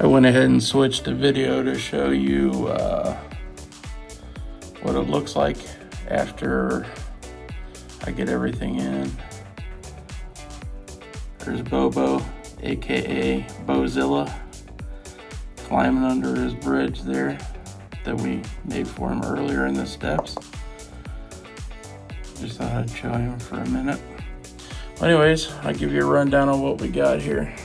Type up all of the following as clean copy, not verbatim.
I went ahead and switched the video to show you what it looks like after I get everything in. There's Bobo, aka Bozilla, climbing under his bridge there that we made for him earlier in the steps. Just thought I'd show him for a minute. Anyways, I'll give you a rundown on what we got here.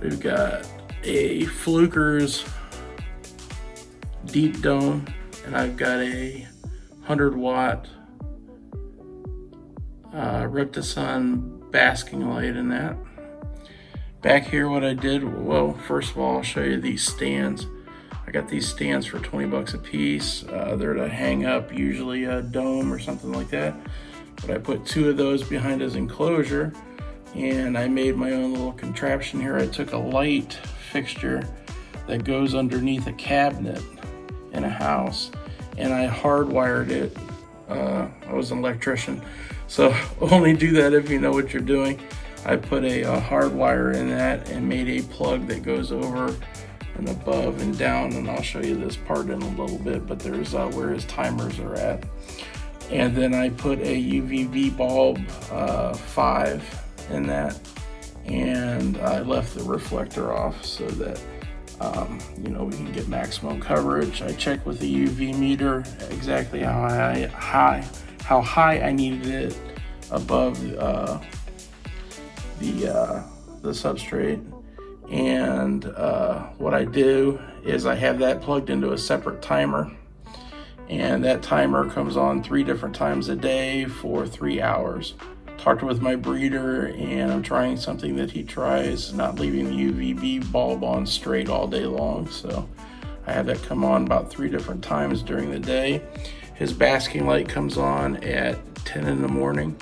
We've got a Fluker's deep dome, and I've got a 100-watt Rip the Sun basking light in that. Back here, what I did, well, first of all, I'll show you these stands. I got these stands for 20 bucks a piece. They're to hang up usually a dome or something like that. But I put 2 of those behind his enclosure, and I made my own little contraption here. I took a light fixture that goes underneath a cabinet in a house, and I hardwired it. I was an electrician, so only do that if you know what you're doing. I put a hard wire in that and made a plug that goes over and above and down, and I'll show you this part in a little bit, but there's where his timers are at. And then I put a UVB bulb 5 in that, and I left the reflector off so that we can get maximum coverage. I checked with the UV meter exactly how high I needed it above the substrate. And what I do is I have that plugged into a separate timer, and that timer comes on 3 different times a day for 3 hours. Talked with my breeder, and I'm trying something that he tries, not leaving the UVB bulb on straight all day long. So I have that come on about 3 different times during the day. His basking light comes on at 10 in the morning,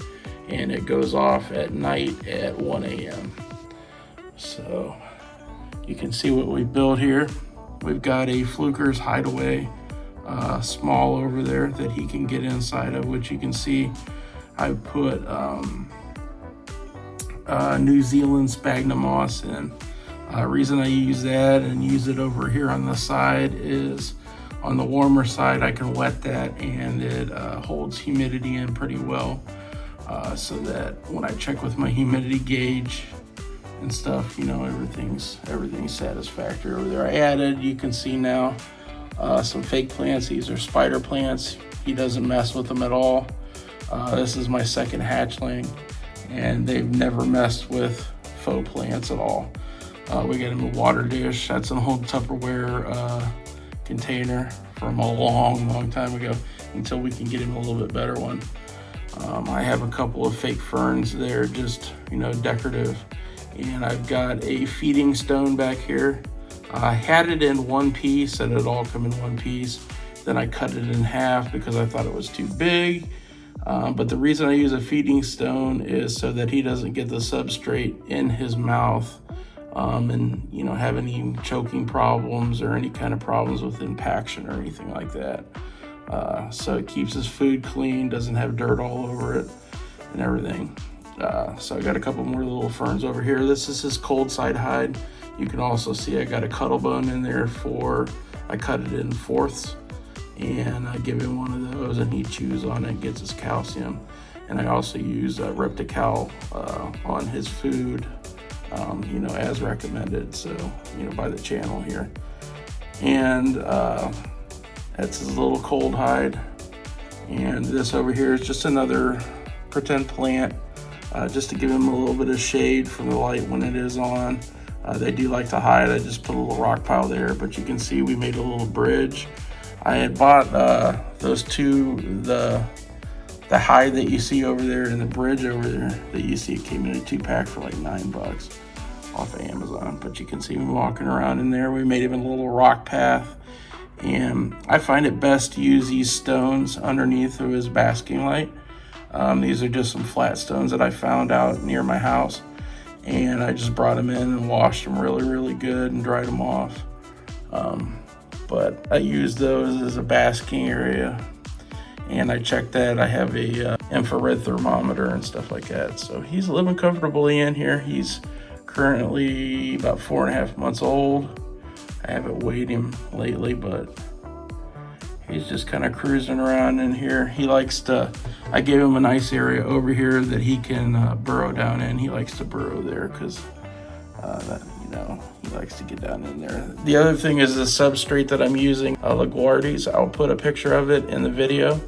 and it goes off at night at 1 a.m. So you can see what we built here. We've got a Fluker's Hideaway small over there that he can get inside of, which you can see I put New Zealand sphagnum moss in. Reason I use that and use it over here on the side is on the warmer side I can wet that, and it holds humidity in pretty well, so that when I check with my humidity gauge and stuff, everything's satisfactory over there. I added, you can see now, some fake plants. These are spider plants. He doesn't mess with them at all. This is my second hatchling, and they've never messed with faux plants at all. We got him a water dish. That's an old Tupperware container from a long time ago, until we can get him a little bit better one. I have a couple of fake ferns there, just decorative, and I've got a feeding stone back here. I had it in one piece, and it all come in one piece. Then I cut it in half because I thought it was too big. But the reason I use a feeding stone is so that he doesn't get the substrate in his mouth and have any choking problems or any kind of problems with impaction or anything like that. So it keeps his food clean, doesn't have dirt all over it and everything. So I got a couple more little ferns over here. This is his cold side hide. You can also see I got a cuttle bone in there I cut it in fourths, and I give him one of those, and he chews on it, gets his calcium. And I also use Riptical on his food, you know, as recommended, so, you know, by the channel here. And that's his little cold hide. And this over here is just another pretend plant, just to give him a little bit of shade from the light when it is on. They do like to hide. I just put a little rock pile there, but you can see we made a little bridge. I had bought those two, the hide that you see over there and the bridge over there that you see, it came in a 2-pack for like $9 off of Amazon. But you can see me walking around in there. We made even a little rock path. And I find it best to use these stones underneath of his basking light. These are just some flat stones that I found out near my house. And I just brought them in and washed them really, really good and dried them off. But I use those as a basking area. And I checked that. I have a infrared thermometer and stuff like that. So he's living comfortably in here. He's currently about 4.5 months old. I haven't weighed him lately, but he's just kind of cruising around in here. He likes to, I gave him a nice area over here that he can burrow down in. He likes to burrow there because, you know, he likes to get down in there. The other thing is the substrate that I'm using, LaGuardi's. I'll put a picture of it in the video,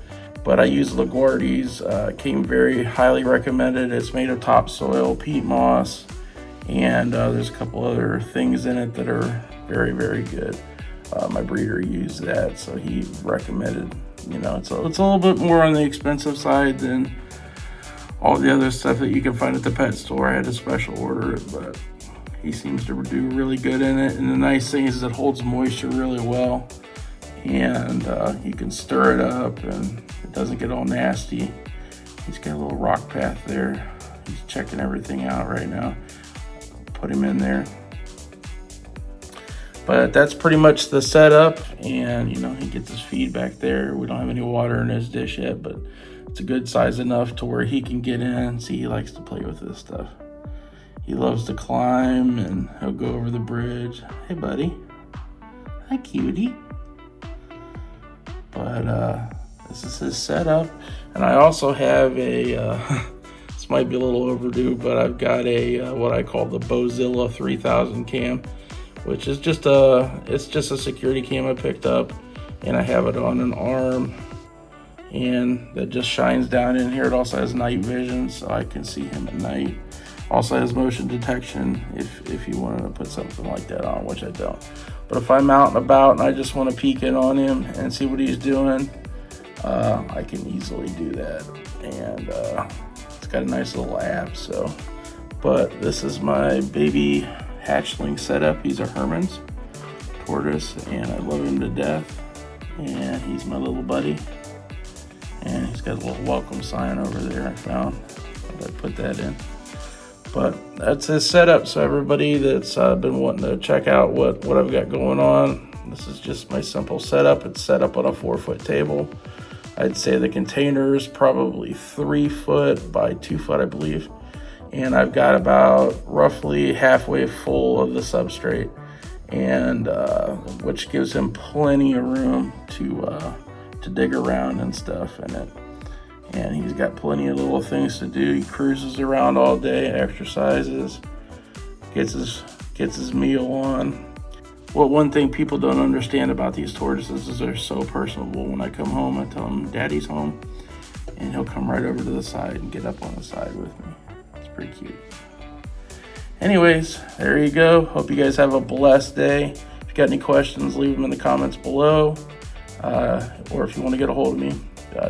but I use LaGuardi's. Came very highly recommended. It's made of topsoil, peat moss, and there's a couple other things in it that are very, very good. My breeder used that, so he recommended, you know, it's a little bit more on the expensive side than all the other stuff that you can find at the pet store. I had to special order it, but he seems to do really good in it. And the nice thing is it holds moisture really well, and you can stir it up and it doesn't get all nasty. He's got a little rock path there. He's checking everything out right now. Put him in there. But that's pretty much the setup, and you know, he gets his feed back there. We don't have any water in his dish yet, but it's a good size enough to where he can get in. See, he likes to play with this stuff. He loves to climb, and he'll go over the bridge. Hey, buddy. Hi, cutie. But this is his setup. And I also have a, this might be a little overdue, but I've got a, what I call the Bozilla 3000 cam, which is just it's just a security cam I picked up, and I have it on an arm, and that just shines down in here. It also has night vision, so I can see him at night. Also has motion detection if you wanted to put something like that on, which I don't. But if I'm out and about and I just want to peek in on him and see what he's doing, I can easily do that. And it's got a nice little app. So, but this is my baby hatchling setup. He's a Hermann's Tortoise, and I love him to death. And he's my little buddy. And he's got a little welcome sign over there I found. I put that in. But that's his setup. So everybody that's been wanting to check out what I've got going on, this is just my simple setup. It's set up on a 4-foot table. I'd say the container is probably 3 foot by 2 foot, I believe. And I've got about roughly halfway full of the substrate, and which gives him plenty of room to dig around and stuff in it. And he's got plenty of little things to do. He cruises around all day, exercises, gets his meal on. Well, one thing people don't understand about these tortoises is they're so personable. When I come home, I tell him Daddy's home, and he'll come right over to the side and get up on the side with me. It's pretty cute. Anyways, there you go. Hope you guys have a blessed day. If you got any questions, leave them in the comments below. Or if you want to get a hold of me,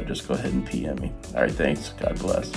just go ahead and PM me. All right, thanks. God bless.